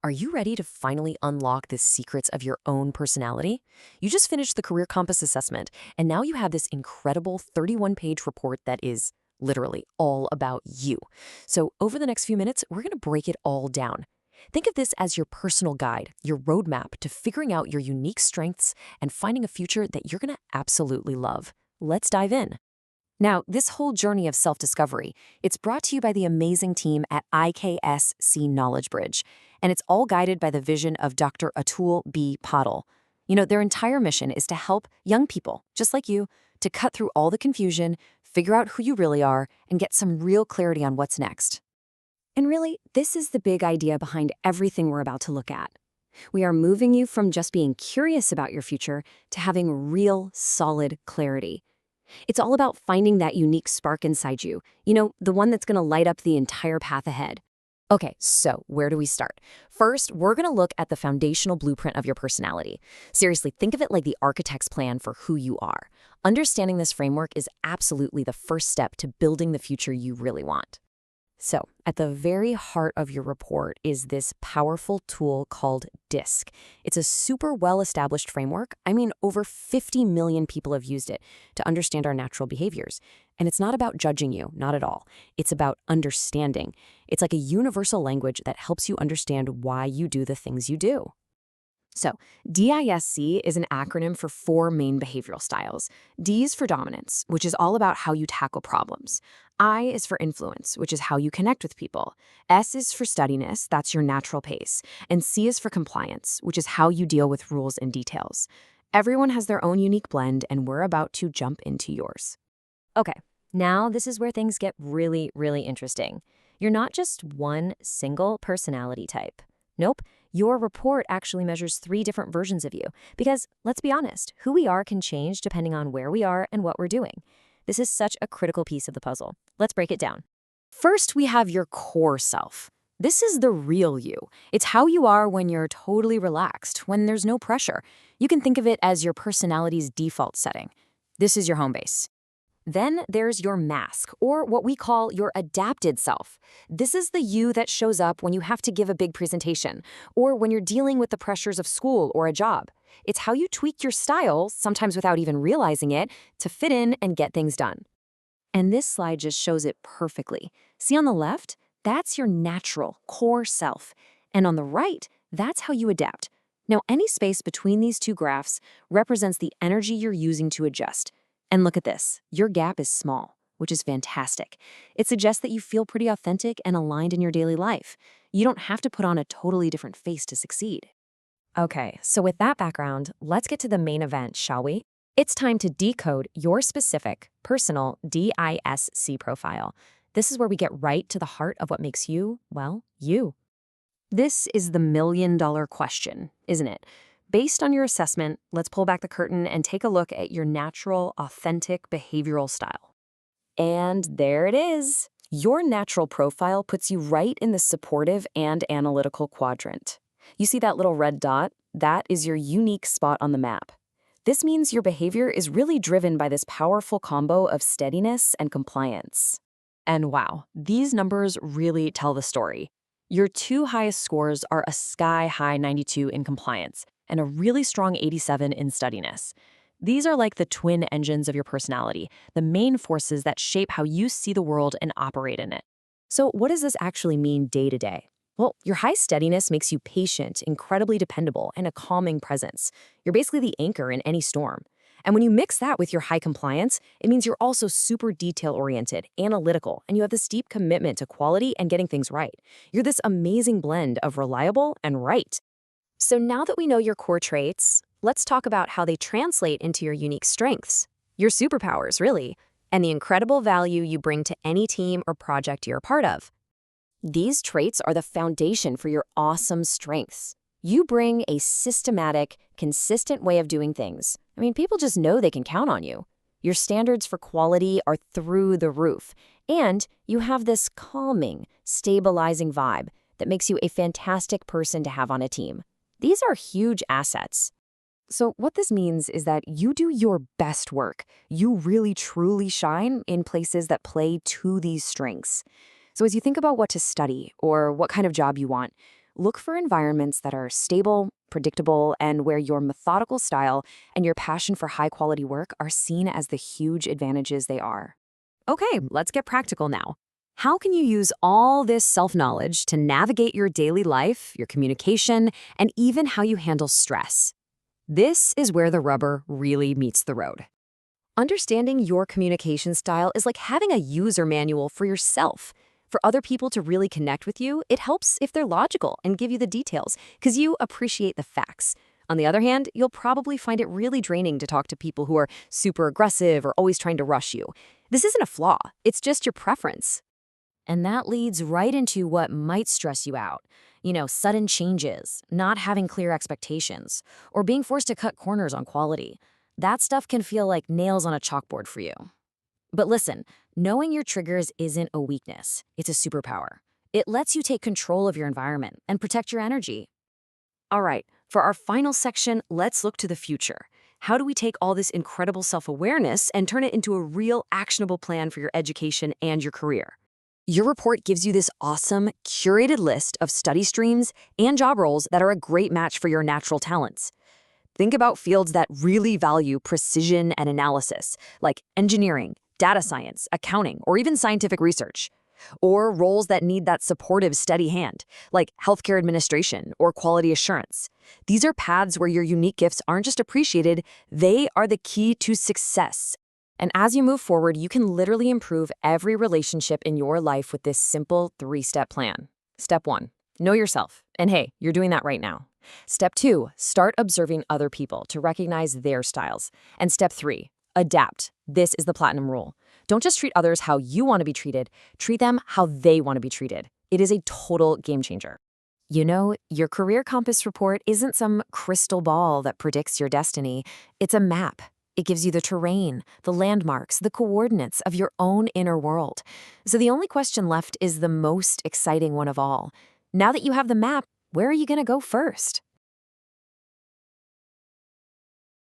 Are you ready to finally unlock the secrets of your own personality? You just finished the Career Compass assessment, and now you have this incredible 31-page report that is literally all about you. So over the next few minutes, we're going to break it all down. Think of this as your personal guide, your roadmap to figuring out your unique strengths and finding a future that you're going to absolutely love. Let's dive in. Now, this whole journey of self-discovery, it's brought to you by the amazing team at IKSC Knowledge Bridge, and it's all guided by the vision of Dr. Atul B. Patil. Their entire mission is to help young people, just like you, to cut through all the confusion, figure out who you really are, and get some real clarity on what's next. And really, this is the big idea behind everything we're about to look at. We are moving you from just being curious about your future to having real, solid clarity. It's all about finding that unique spark inside you, the one that's going to light up the entire path ahead. Okay, so where do we start? First, we're going to look at the foundational blueprint of your personality. Seriously, think of it like the architect's plan for who you are. Understanding this framework is absolutely the first step to building the future you really want. So, at the very heart of your report is this powerful tool called DISC. It's a super well-established framework. Over 50 million people have used it to understand our natural behaviors. And it's not about judging you, not at all. It's about understanding. It's like a universal language that helps you understand why you do the things you do. So, DISC is an acronym for 4 main behavioral styles. D is for dominance, which is all about how you tackle problems. I is for influence, which is how you connect with people. S is for steadiness, that's your natural pace. And C is for compliance, which is how you deal with rules and details. Everyone has their own unique blend, and we're about to jump into yours. Okay, now this is where things get really, really interesting. You're not just one single personality type. Nope, your report actually measures 3 different versions of you. Because, let's be honest, who we are can change depending on where we are and what we're doing. This is such a critical piece of the puzzle. Let's break it down. First, we have your core self. This is the real you. It's how you are when you're totally relaxed, when there's no pressure. You can think of it as your personality's default setting. This is your home base. Then there's your mask, or what we call your adapted self. This is the you that shows up when you have to give a big presentation, or when you're dealing with the pressures of school or a job. It's how you tweak your style, sometimes without even realizing it, to fit in and get things done. And this slide just shows it perfectly. See on the left? That's your natural, core self. And on the right, that's how you adapt. Now, any space between these 2 graphs represents the energy you're using to adjust. And look at this, your gap is small, which is fantastic. It suggests that you feel pretty authentic and aligned in your daily life. You don't have to put on a totally different face to succeed. Okay, so with that background, let's get to the main event, shall we? It's time to decode your specific, personal DISC profile. This is where we get right to the heart of what makes you, well, you. This is the million-dollar question, isn't it? Based on your assessment, let's pull back the curtain and take a look at your natural, authentic behavioral style. And there it is. Your natural profile puts you right in the supportive and analytical quadrant. You see that little red dot? That is your unique spot on the map. This means your behavior is really driven by this powerful combo of steadiness and compliance. And wow, these numbers really tell the story. Your 2 highest scores are a sky-high 92 in compliance and a really strong 87 in steadiness. These are like the twin engines of your personality, the main forces that shape how you see the world and operate in it. So what does this actually mean day to day? Well, your high steadiness makes you patient, incredibly dependable, and a calming presence. You're basically the anchor in any storm. And when you mix that with your high compliance, it means you're also super detail-oriented, analytical, and you have this deep commitment to quality and getting things right. You're this amazing blend of reliable and right. So now that we know your core traits, let's talk about how they translate into your unique strengths, your superpowers, really, and the incredible value you bring to any team or project you're a part of. These traits are the foundation for your awesome strengths. You bring a systematic, consistent way of doing things. People just know they can count on you. Your standards for quality are through the roof, and you have this calming, stabilizing vibe that makes you a fantastic person to have on a team. These are huge assets. So what this means is that you do your best work. You really truly shine in places that play to these strengths. So as you think about what to study or what kind of job you want, Look for environments that are stable, predictable, and where your methodical style and your passion for high-quality work are seen as the huge advantages they are. Okay, let's get practical now. How can you use all this self-knowledge to navigate your daily life, your communication, and even how you handle stress? This is where the rubber really meets the road. Understanding your communication style is like having a user manual for yourself. For other people to really connect with you, it helps if they're logical and give you the details, because you appreciate the facts. On the other hand, you'll probably find it really draining to talk to people who are super aggressive or always trying to rush you. This isn't a flaw, it's just your preference. And that leads right into what might stress you out. Sudden changes, not having clear expectations, or being forced to cut corners on quality. That stuff can feel like nails on a chalkboard for you. But listen, knowing your triggers isn't a weakness, it's a superpower. It lets you take control of your environment and protect your energy. All right, for our final section, let's look to the future. How do we take all this incredible self-awareness and turn it into a real actionable plan for your education and your career? Your report gives you this awesome, curated list of study streams and job roles that are a great match for your natural talents. Think about fields that really value precision and analysis, like engineering, data science, accounting, or even scientific research. Or roles that need that supportive, steady hand, like healthcare administration or quality assurance. These are paths where your unique gifts aren't just appreciated, they are the key to success. And as you move forward, you can literally improve every relationship in your life with this simple 3-step plan. Step 1, know yourself. And hey, you're doing that right now. Step 2, start observing other people to recognize their styles. And Step 3, adapt. This is the platinum rule. Don't just treat others how you want to be treated, treat them how they want to be treated. It is a total game changer. Your career compass report isn't some crystal ball that predicts your destiny. It's a map. It gives you the terrain, the landmarks, the coordinates of your own inner world. So the only question left is the most exciting one of all. Now that you have the map, where are you going to go first?